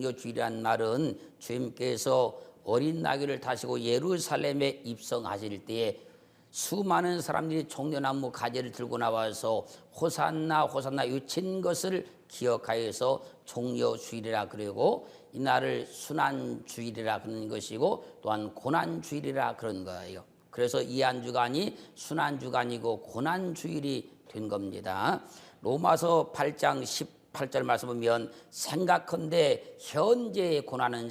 종려주일이란 말은 주님께서 어린 나귀를 타시고 예루살렘에 입성하실 때에 수많은 사람들이 종려나무 가지를 들고 나와서 호산나 호산나 외친 것을 기억하여서 종려주일이라 그러고, 이날을 순환주일이라 그러는 것이고 또한 고난주일이라 그런 거예요. 그래서 이 한 주간이 순환주간이고 고난주일이 된 겁니다. 로마서 8장 18절 말씀 보면 생각컨대 현재의 고난은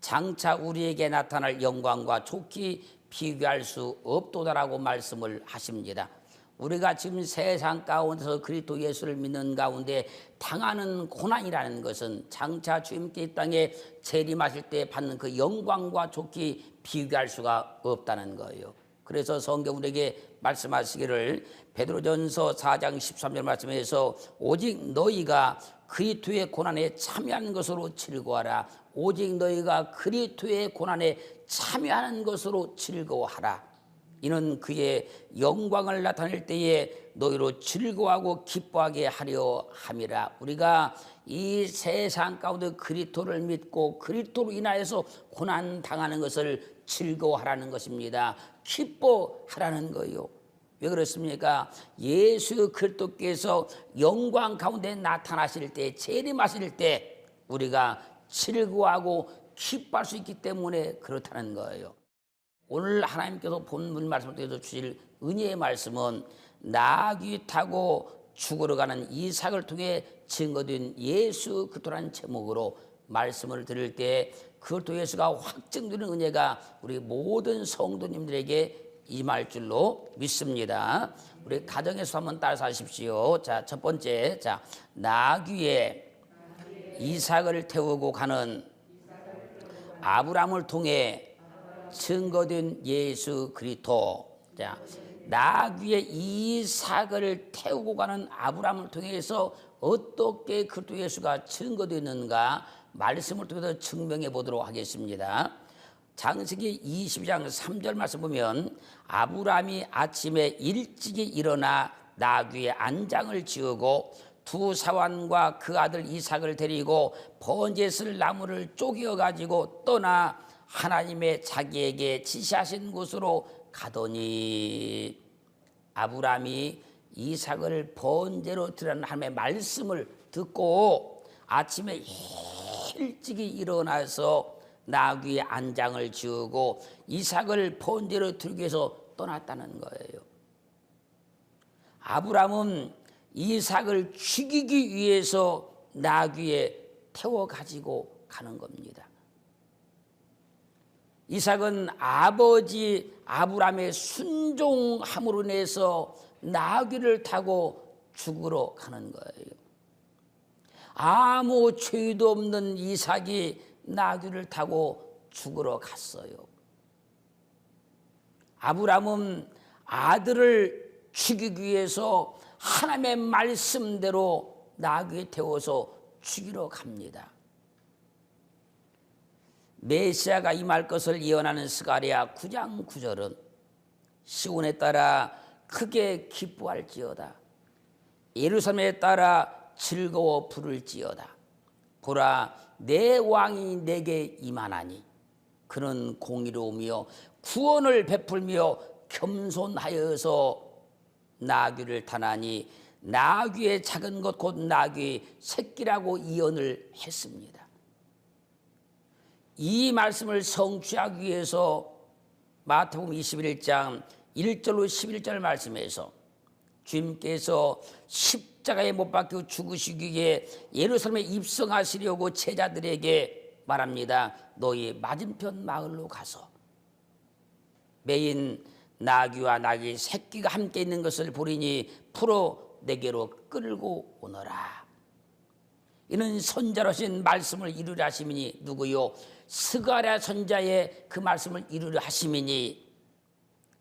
장차 우리에게 나타날 영광과 좋게 비교할 수 없도다라고 말씀을 하십니다. 우리가 지금 세상 가운데서 그리스도 예수를 믿는 가운데 당하는 고난이라는 것은 장차 주님께 이 땅에 재림하실 때 받는 그 영광과 좋게 비교할 수가 없다는 거예요. 그래서 성경 우리에게 말씀하시기를 베드로전서 4장 13절 말씀에서 오직 너희가 그리스도의 고난에 참여하는 것으로 즐거워하라. 오직 너희가 그리스도의 고난에 참여하는 것으로 즐거워하라. 이는 그의 영광을 나타낼 때에 너희로 즐거워하고 기뻐하게 하려 함이라. 우리가 이 세상 가운데 그리스도를 믿고 그리스도로 인하여서 고난 당하는 것을 즐거워하라는 것입니다. 기뻐하라는 거예요. 왜 그렇습니까? 예수 그리스도께서 영광 가운데 나타나실 때, 재림하실 때 우리가 즐거워하고 기뻐할 수 있기 때문에 그렇다는 거예요. 오늘 하나님께서 본문 말씀을 통해서 주실 은혜의 말씀은 나귀 타고 죽으러 가는 이삭을 통해 증거된 예수 그리스도라는 제목으로 말씀을 드릴 때 그리스도 예수가 확증되는 은혜가 우리 모든 성도님들에게 임할 줄로 믿습니다. 우리 가정에서 한번 따라서 하십시오. 자, 첫 번째, 나귀에 이삭을 태우고 가는 아브라함을 통해 증거된 예수 그리스도. 자, 나귀에 이삭을 태우고 가는 아브라함을 통해서 어떻게 그리스도 예수가 증거되는가 말씀을 통해서 증명해 보도록 하겠습니다. 창세기 22장 3절 말씀 보면 아브라함이 아침에 일찍이 일어나 나귀의 안장을 지우고 두 사환과 그 아들 이삭을 데리고 번제에 쓸 나무를 쪼개어 가지고 떠나 하나님의 자기에게 지시하신 곳으로 가더니, 아브라함이 이삭을 번제로 드리라는 하나님의 말씀을 듣고 아침에 일찍이 일어나서 나귀의 안장을 지우고 이삭을 번제로 드리기 위해서 떠났다는 거예요. 아브라함은 이삭을 죽이기 위해서 나귀에 태워 가지고 가는 겁니다. 이삭은 아버지 아브라함의 순종함으로 인해서 나귀를 타고 죽으러 가는 거예요. 아무 죄도 없는 이삭이 나귀를 타고 죽으러 갔어요. 아브라함은 아들을 죽이기 위해서 하나님의 말씀대로 나귀에 태워서 죽이러 갑니다. 메시아가 임할 것을 예언하는 스가랴 9장 9절은 시온에 따라 크게 기뻐할지어다. 예루살렘에 따라 즐거워 부를지어다. 보라, 내 왕이 내게 임하나니 그는 공의로우며 구원을 베풀며 겸손하여서 나귀를 타나니 나귀의 작은 것 곧 나귀 새끼라고 예언을 했습니다. 이 말씀을 성취하기 위해서 마태복음 21장 1절로 11절 말씀에서 주님께서 십자가에 못 박혀 죽으시기 위해 예루살렘에 입성하시려고 제자들에게 말합니다. 너희 맞은편 마을로 가서 매인 나귀와 나귀 새끼가 함께 있는 것을 보리니 풀어 내게로 끌고 오너라. 이는 선자로신 말씀을 이루려 하심이니 누구요? 스가랴 선자의 그 말씀을 이루려 하심이니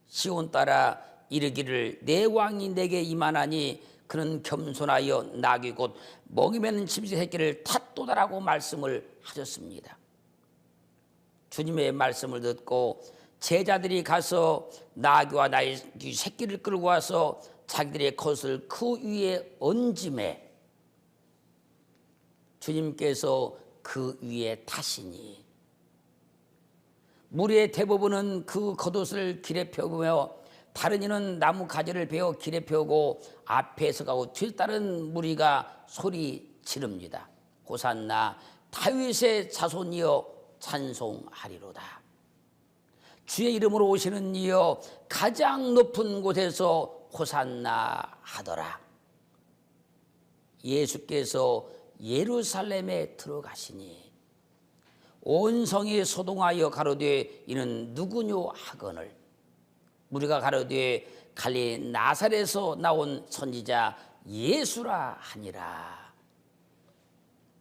시온 따라 이르기를 내 왕이 내게 임하나니 그는 겸손하여 나귀 곧 먹이 매는 짐승 새끼를 탓도다라고 말씀을 하셨습니다. 주님의 말씀을 듣고 제자들이 가서 나귀와 나귀 새끼를 끌고 와서 자기들의 겉을 그 위에 얹음에 주님께서 그 위에 타시니 무리의 대부분은 그 겉옷을 길에 펴며 다른 이는 나무 가지를 베어 길에 펴고 앞에서 가고 뒤따른 무리가 소리 지릅니다. 호산나 다윗의 자손이여 찬송하리로다. 주의 이름으로 오시는 이여 가장 높은 곳에서 호산나 하더라. 예수께서 예루살렘에 들어가시니 온 성이 소동하여 가로되 이는 누구뇨 하거늘 무리가 가로되 갈릴리 나사렛에서 나온 선지자 예수라 하니라.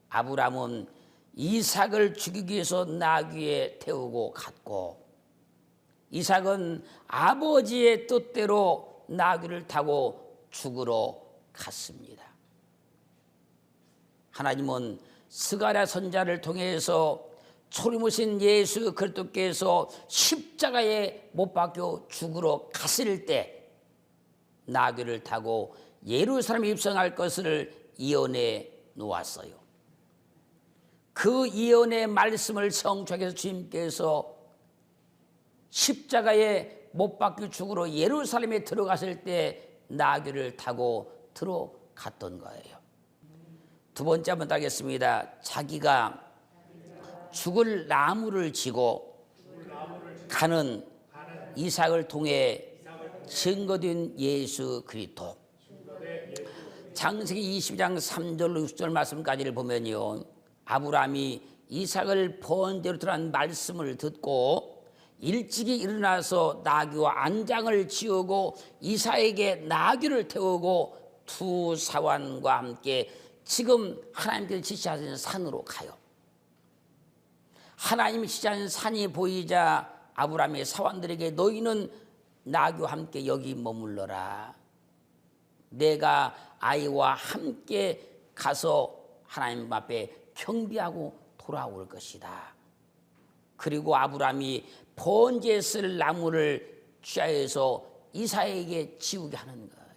아브라함은 이삭을 죽이기 위해서 나귀에 태우고 갔고 이삭은 아버지의 뜻대로 나귀를 타고 죽으러 갔습니다. 하나님은 스가랴 선지자를 통해서 소리모신 예수 그리스도께서 십자가에 못 박혀 죽으러 갔을 때 나귀를 타고 예루살렘에 입성할 것을 예언해 놓았어요. 그 예언의 말씀을 성취하기 위해서 주님께서 십자가에 못 박혀 죽으러 예루살렘에 들어갔을 때 나귀를 타고 들어갔던 거예요. 두 번째 한번 따겠습니다. 자기가 죽을 나무를 지고 가는 이삭을 통해 증거된 예수 그리스도. 창세기 22장 3절로 6절 말씀까지를 보면요, 아브라함이 이삭을 번제로 드린 말씀을 듣고 일찍이 일어나서 나귀와 안장을 지우고 이삭에게 나귀를 태우고 두 사환과 함께 지금 하나님께서 지시하신 산으로 가요. 하나님이 지시하신 산이 보이자 아브라함의 사환들에게 너희는 나귀와 함께 여기 머물러라. 내가 아이와 함께 가서 하나님 앞에 경배하고 돌아올 것이다. 그리고 아브라함이 번제에 쓸 나무를 취하여서 이삭에게 지우게 하는 거예요.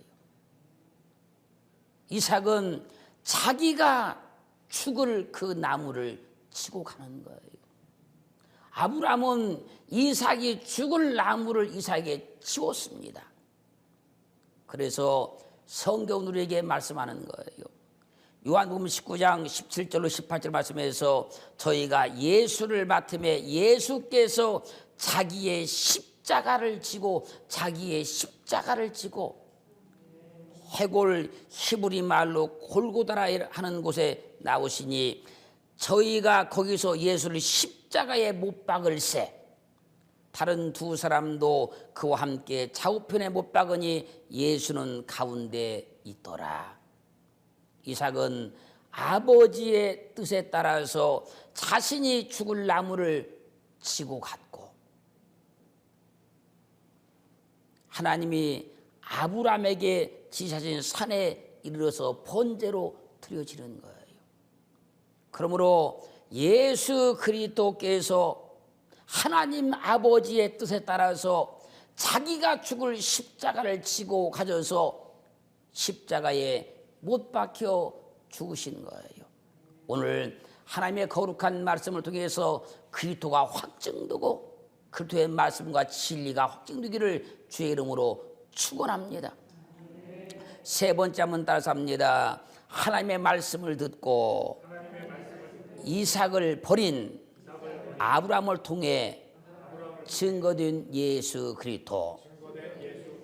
이삭은 자기가 죽을 그 나무를 치고 가는 거예요. 아브라함은 이삭이 죽을 나무를 이삭에게 치웠습니다. 그래서 성경은 우리에게 말씀하는 거예요. 요한복음 19장 17절로 18절 말씀에서 저희가 예수를 맡음에 예수께서 자기의 십자가를 지고 해골 히브리 말로 골고다라 하는 곳에 나오시니 저희가 거기서 예수를 십자가에 못 박을새 다른 두 사람도 그와 함께 좌우편에 못 박으니 예수는 가운데 있더라. 이삭은 아버지의 뜻에 따라서 자신이 죽을 나무를 지고 갔고 하나님이 아브라함에게 지시하신 산에 이르러서 번제로 드려지는 거예요. 그러므로 예수 그리스도께서 하나님 아버지의 뜻에 따라서 자기가 죽을 십자가를 지고 가져서 십자가에 못 박혀 죽으신 거예요. 오늘 하나님의 거룩한 말씀을 통해서 그리스도가 확증되고 그리스도의 말씀과 진리가 확증되기를 주의 이름으로 축원합니다. 세 번째 한번 따라서 합니다. 하나님의 말씀을 듣고 이삭을 버린 아브라함을 통해 증거된 예수 그리스도.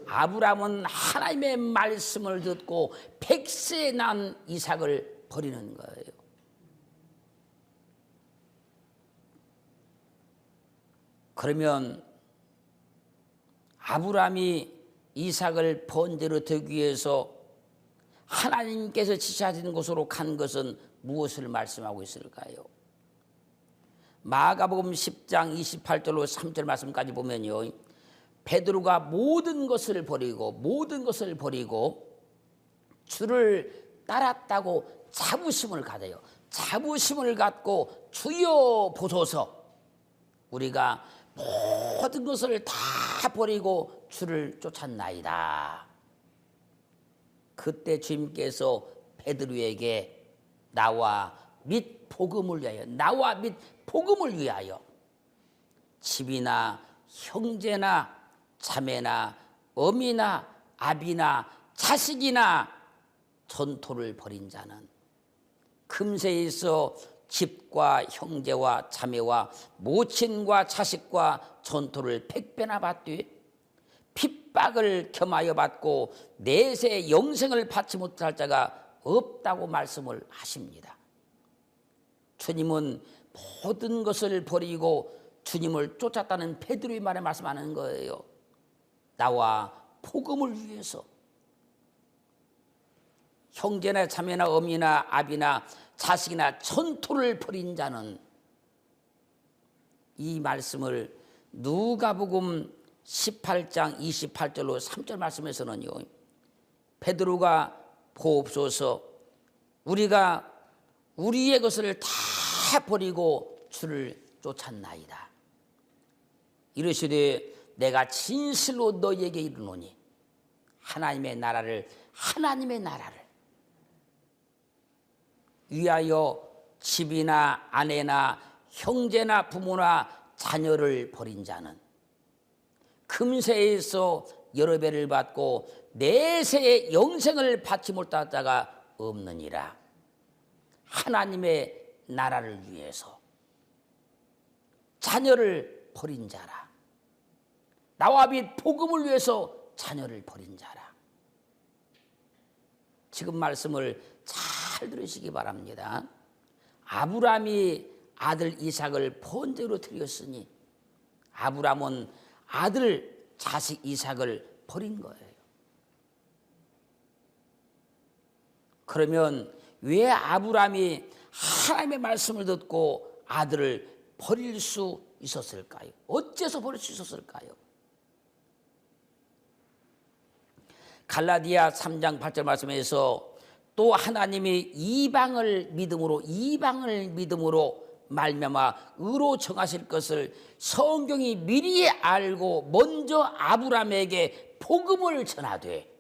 아브라함은 하나님의 말씀을 듣고 100세에 난 이삭을 버리는 거예요. 그러면 아브라함이 이삭을 번제로 드리기 위해서 하나님께서 지시하신 곳으로 간 것은 무엇을 말씀하고 있을까요? 마가복음 10장 28절로 3절 말씀까지 보면요, 베드로가 모든 것을 버리고 주를 따랐다고 자부심을 가져요. 자부심을 갖고 주여 보소서, 우리가 모든 것을 다 버리고 주를 쫓았나이다. 그때 주님께서 베드로에게 나와 및 복음을 위하여, 나와 및 복음을 위하여 집이나 형제나 자매나 어미나 아비나 자식이나 전토를 벌인 자는 금세에 있어 집과 형제와 자매와 모친과 자식과 전토를 100배나 받되 핍박을 겸하여 받고 내세 영생을 받지 못할 자가 없다고 말씀을 하십니다. 주님은 모든 것을 버리고 주님을 쫓았다는 베드로의 말에 말씀하는 거예요. 나와 복음을 위해서 형제나 자매나 어미나 아비나 자식이나 전토를 벌인 자는, 이 말씀을 누가복음 18장 28절로 3절 말씀에서는요, 베드로가 보옵소서 우리가 우리의 것을 다 버리고 주를 쫓았나이다. 이르시되 내가 진실로 너희에게 이르노니 하나님의 나라를 위하여 집이나 아내나 형제나 부모나 자녀를 버린 자는 금세에서 여러 배를 받고 내세의 영생을 받지 못할 자가 없느니라. 하나님의 나라를 위해서 자녀를 버린 자라. 나와 및 복음을 위해서 자녀를 버린 자라. 지금 말씀을 잘 들으시기 바랍니다. 아브라함이 아들 이삭을 번제로 드렸으니 아브라함은 아들 자식 이삭을 버린 거예요. 그러면 왜 아브라함이 하나님의 말씀을 듣고 아들을 버릴 수 있었을까요? 어째서 버릴 수 있었을까요? 갈라디아 3장 8절 말씀에서 또 하나님이 이방을 믿음으로 말미암아 의로 정하실 것을 성경이 미리 알고 먼저 아브라함에게 복음을 전하되,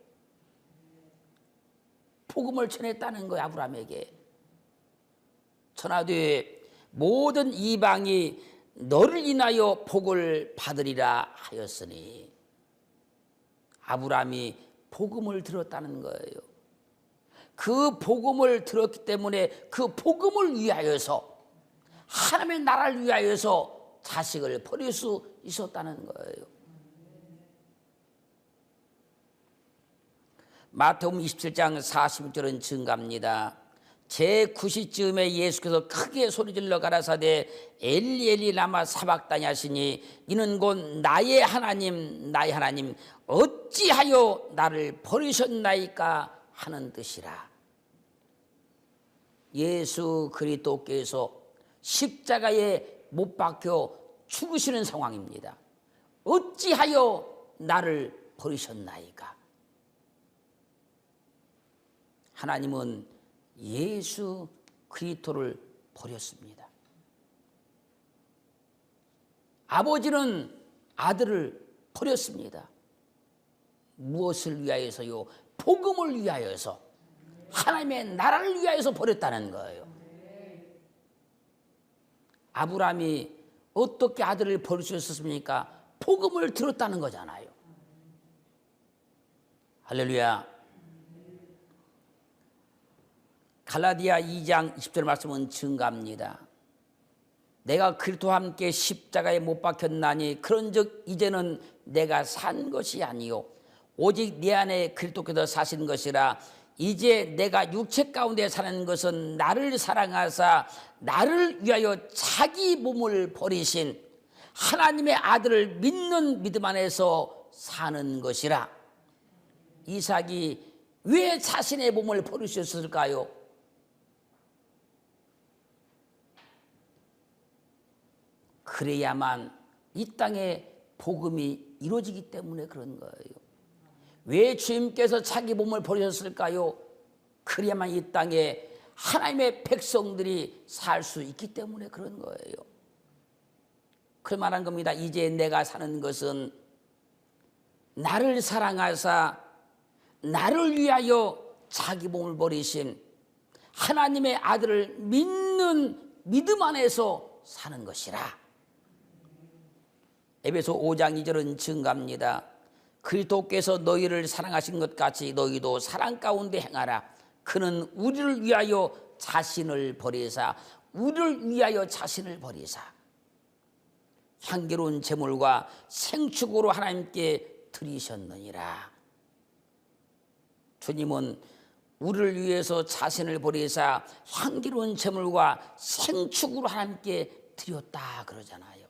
복음을 전했다는 거예요. 아브라함에게 전하되 모든 이방이 너를 인하여 복을 받으리라 하였으니, 아브라함이 복음을 들었다는 거예요. 그 복음을 들었기 때문에 그 복음을 위하여서, 하나님의 나라를 위하여서 자식을 버릴 수 있었다는 거예요. 마태복음 27장 46절은 증가합니다. 제9시쯤에 예수께서 크게 소리질러 가라사대 엘리 엘리 라마 사박다니 하시니 이는 곧 나의 하나님 어찌하여 나를 버리셨나이까 하는 뜻이라. 예수 그리스도께서 십자가에 못 박혀 죽으시는 상황입니다. 어찌하여 나를 버리셨나이까. 하나님은 예수 그리스도를 버렸습니다. 아버지는 아들을 버렸습니다. 무엇을 위하여서요? 복음을 위하여서, 하나님의 나라를 위하여서 버렸다는 거예요. 아브라함이 어떻게 아들을 버릴 수 있었습니까? 복음을 들었다는 거잖아요. 할렐루야. 갈라디아 2장 20절 말씀은 증가합니다. 내가 그리스도와 함께 십자가에 못 박혔나니 그런즉 이제는 내가 산 것이 아니요 오직 내 안에 그리스도께서 사신 것이라. 이제 내가 육체 가운데 사는 것은 나를 사랑하사 나를 위하여 자기 몸을 버리신 하나님의 아들을 믿는 믿음 안에서 사는 것이라. 이삭이 왜 자신의 몸을 버리셨을까요? 그래야만 이 땅에 복음이 이루어지기 때문에 그런 거예요. 왜 주님께서 자기 몸을 버리셨을까요? 그래야만 이 땅에 하나님의 백성들이 살 수 있기 때문에 그런 거예요. 그 말한 겁니다. 이제 내가 사는 것은 나를 사랑하사 나를 위하여 자기 몸을 버리신 하나님의 아들을 믿는 믿음 안에서 사는 것이라. 에베소 5장 2절은 증가합니다. 그리스도께서 너희를 사랑하신 것 같이 너희도 사랑 가운데 행하라. 그는 우리를 위하여 자신을 버리사 향기로운 제물과 생축으로 하나님께 드리셨느니라. 주님은 우리를 위해서 자신을 버리사 향기로운 제물과 생축으로 하나님께 드렸다 그러잖아요.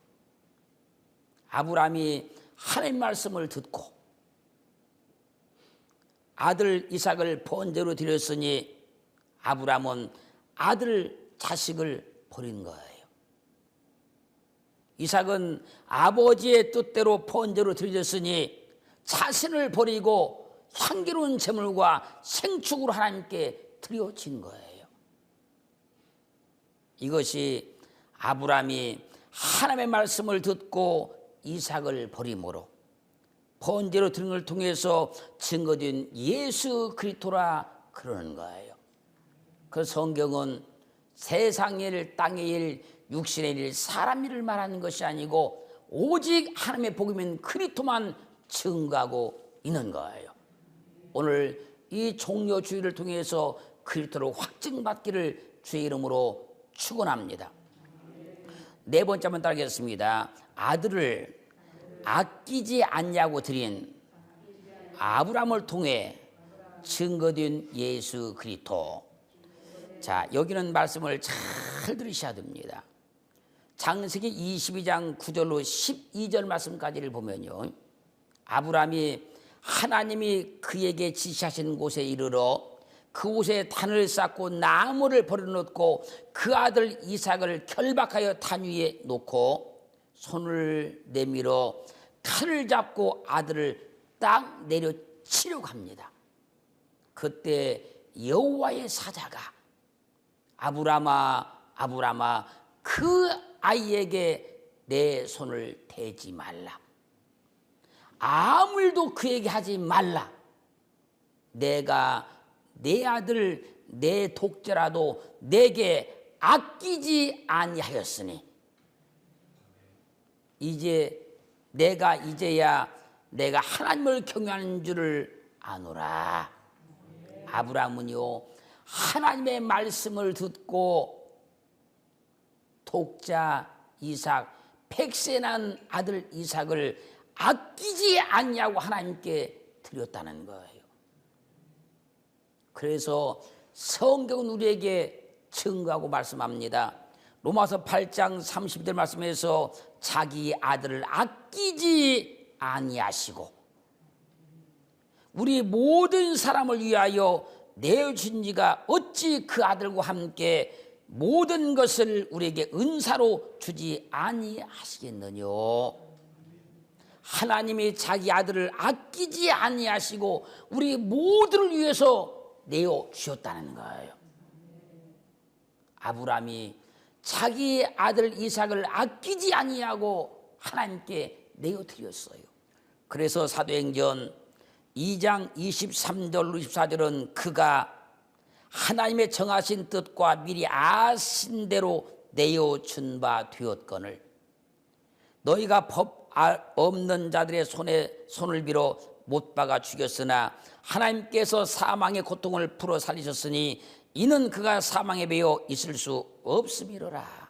아브라함이 하나님 말씀을 듣고 아들 이삭을 번제로 드렸으니 아브라함은 아들 자식을 버린 거예요. 이삭은 아버지의 뜻대로 번제로 드렸으니 자신을 버리고 향기로운 제물과 생축으로 하나님께 드려진 거예요. 이것이 아브라함이 하나님의 말씀을 듣고 이삭을 버림으로 번제로 드린 걸 통해서 증거된 예수 그리스도라 그러는 거예요. 그 성경은 세상의 일, 땅의 일, 육신의 일, 사람 일을 말하는 것이 아니고 오직 하나님의 복음인 그리스도만 증거하고 있는 거예요. 오늘 이 종려 주일을 통해서 그리스도로 확증받기를 주의 이름으로 축원합니다. 네 번째 한번 따르겠습니다. 아들을 아끼지 않냐고 드린 아브라함을 통해 증거된 예수 그리스도. 자, 여기는 말씀을 잘 들으셔야 됩니다. 창세기 22장 9절로 12절 말씀까지를 보면요, 아브라함이 하나님이 그에게 지시하신 곳에 이르러 그곳에 단을 쌓고 나무를 버려놓고 그 아들 이삭을 결박하여 단 위에 놓고 손을 내밀어 칼을 잡고 아들을 딱 내려치려고 합니다. 그때 여호와의 사자가 아브라함아 그 아이에게 내 손을 대지 말라. 아무 일도 그에게 하지 말라. 내가 내 아들 내 독자라도 내게 아끼지 아니하였으니 이제야 내가 하나님을 경외하는 줄을 아노라. 아브라함은요, 하나님의 말씀을 듣고 독자 이삭, 백세 난 아들 이삭을 아끼지 않냐고 하나님께 드렸다는 거예요. 그래서 성경은 우리에게 증거하고 말씀합니다. 로마서 8장 30절 말씀에서 자기 아들을 아끼지 아니하시고 우리 모든 사람을 위하여 내어주신 이가 어찌 그 아들과 함께 모든 것을 우리에게 은사로 주지 아니하시겠느뇨. 하나님이 자기 아들을 아끼지 아니하시고 우리 모두를 위해서 내어주셨다는 거예요. 아브라함이 자기 아들 이삭을 아끼지 아니하고 하나님께 내어드렸어요. 그래서 사도행전 2장 23절로 24절은 그가 하나님의 정하신 뜻과 미리 아신 대로 내어준 바 되었거늘 너희가 법 없는 자들의 손을 빌어 못 박아 죽였으나 하나님께서 사망의 고통을 풀어 살리셨으니 이는 그가 사망에 매여 있을 수 없음이로라.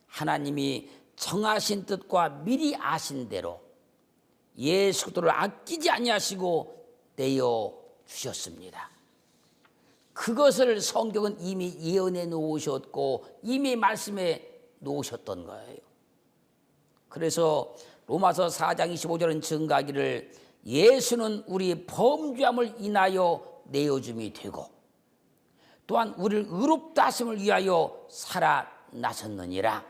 하나님이 정하신 뜻과 미리 아신 대로 예수 그리스도를 아끼지 아니하시고 내어 주셨습니다. 그것을 성경은 이미 예언해 놓으셨고 이미 말씀해 놓으셨던 거예요. 그래서 로마서 4장 25절은 증가하기를 예수는 우리 범죄함을 인하여 내어줌이 되고 또한 우리를 의롭다 하심을 위하여 살아나셨느니라.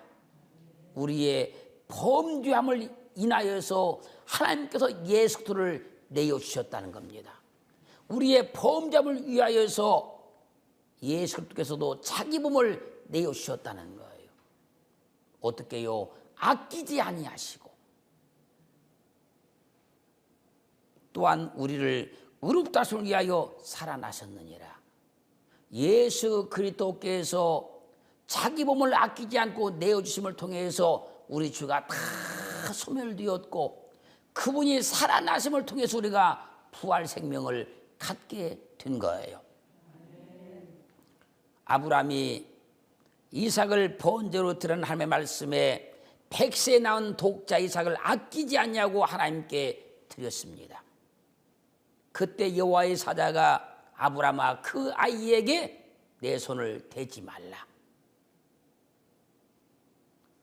우리의 범죄함을 인하여서 하나님께서 예수 그리스도를 내어주셨다는 겁니다. 우리의 범죄함을 위하여서 예수 그리스도께서도 자기 몸을 내어주셨다는 거예요. 어떻게요? 아끼지 아니하시고 또한 우리를 의롭다 하심을 위하여 살아나셨느니라. 예수 그리스도께서 자기 몸을 아끼지 않고 내어주심을 통해서 우리 주가 다 소멸되었고 그분이 살아나심을 통해서 우리가 부활 생명을 갖게 된 거예요. 아브라함이 이삭을 번제로 드린 하나님의 말씀에 100세에 낳은 독자 이삭을 아끼지 않냐고 하나님께 드렸습니다. 그때 여호와의 사자가 아브라함아 그 아이에게 내 손을 대지 말라.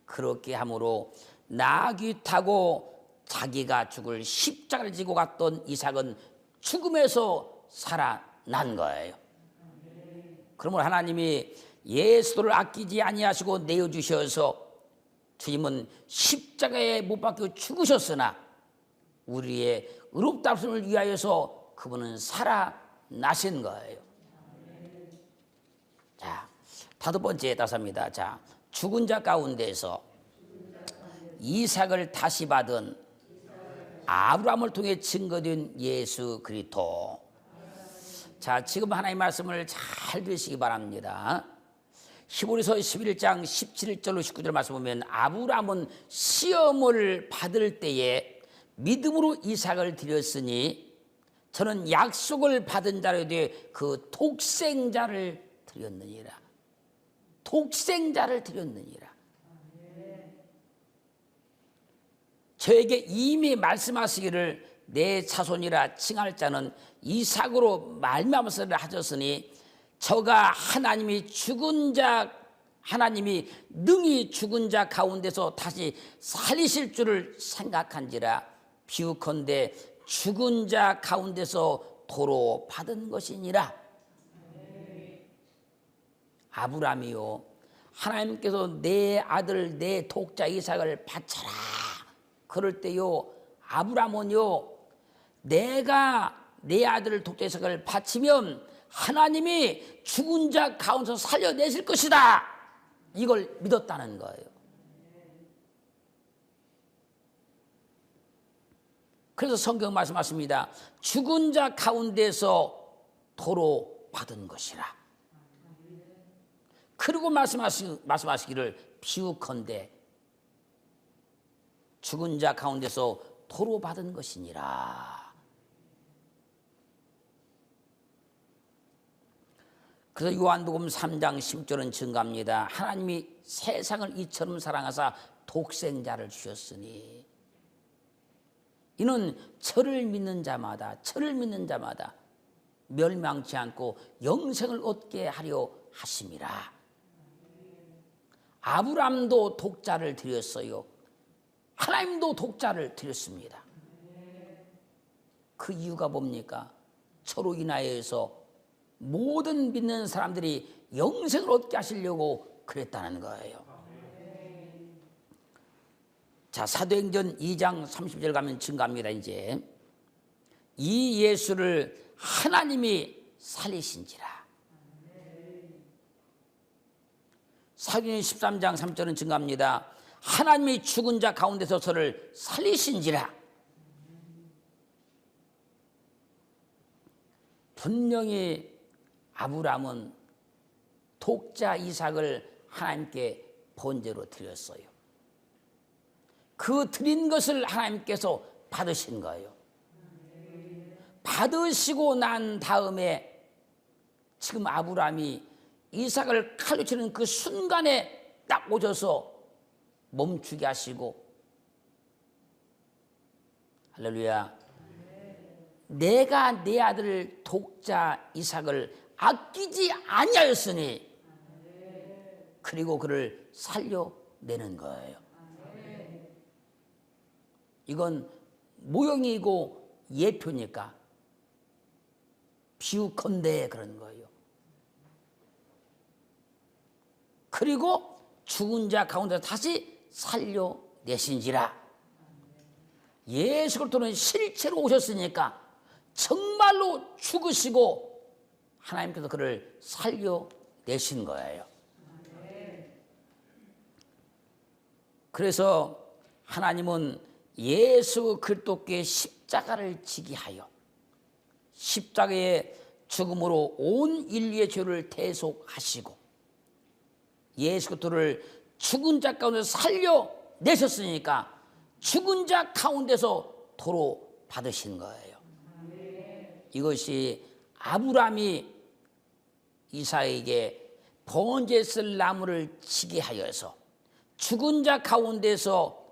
그렇게 함으로 나귀 타고 자기가 죽을 십자가를 지고 갔던 이삭은 죽음에서 살아난 거예요. 그러므로 하나님이 예수를 아끼지 아니하시고 내어주셔서 주님은 십자가에 못 박혀 죽으셨으나 우리의 의롭다함을 위하여서 그분은 살아나신 거예요. 자, 다섯 번째 따서입니다. 자, 죽은 자 가운데서 이삭을 다시 받은 아브라함을 통해 증거된 예수 그리스도. 자, 지금 하나님의 말씀을 잘 들으시기 바랍니다. 히브리서 11장 17절로 19절 말씀 보면 아브라함은 시험을 받을 때에 믿음으로 이삭을 드렸으니 저는 약속을 받은 자로 되어 그 독생자를 드렸느니라. 독생자를 드렸느니라. 저에게 이미 말씀하시기를 내 자손이라 칭할 자는 이삭으로 말미암아서를 하셨으니 저가 하나님이 능히 죽은 자 가운데서 다시 살리실 줄을 생각한지라. 비유컨대 죽은 자 가운데서 도로 받은 것이니라. 아브라함이요, 하나님께서 내 아들 내 독자 이삭을 바쳐라 그럴 때요, 아브라함은요, 내가 내 아들 독자 이삭을 바치면 하나님이 죽은 자 가운데서 살려내실 것이다, 이걸 믿었다는 거예요. 그래서 성경 말씀하십니다. 죽은 자 가운데서 도로 받은 것이라. 그리고 말씀하시기를 비유컨대 죽은 자 가운데서 도로 받은 것이니라. 그래서 요한복음 3장 10절은 증가합니다. 하나님이 세상을 이처럼 사랑하사 독생자를 주셨으니 이는 저를 믿는 자마다 멸망치 않고 영생을 얻게 하려 하심이라. 아브라함도 독자를 드렸어요. 하나님도 독자를 드렸습니다. 그 이유가 뭡니까? 저로 인하여서 모든 믿는 사람들이 영생을 얻게 하시려고 그랬다는 거예요. 자, 사도행전 2장 30절 가면 증가합니다. 이제 이 예수를 하나님이 살리신지라. 사도행전 13장 3절은 증가합니다. 하나님이 죽은 자 가운데서 저를 살리신지라. 분명히 아브라함은 독자 이삭을 하나님께 번제로 드렸어요. 그 드린 것을 하나님께서 받으신 거예요. 받으시고 난 다음에 지금 아브라함이 이삭을 칼로 치는 그 순간에 딱 오셔서 멈추게 하시고, 할렐루야, 내가 내 아들 독자 이삭을 아끼지 아니하였으니 그리고 그를 살려내는 거예요. 이건 모형이고 예표니까 비유컨대 그런 거예요. 그리고 죽은 자 가운데 다시 살려내신지라. 예수 그리스도는 실체로 오셨으니까 정말로 죽으시고 하나님께서 그를 살려내신 거예요. 그래서 하나님은 예수 그리스도께 십자가를 지게 하여 십자가에 죽음으로 온 인류의 죄를 대속하시고 예수 그리스도를 죽은 자 가운데서 살려내셨으니까 죽은 자 가운데서 도로 받으신 거예요. 이것이 아브라함이 이삭에게 번제 쓸 나무를 치게 하여서 죽은 자 가운데서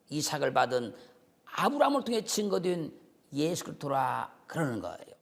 이삭을 받은 아브라함을 통해 증거된 예수 그리스도라 그러는 거예요.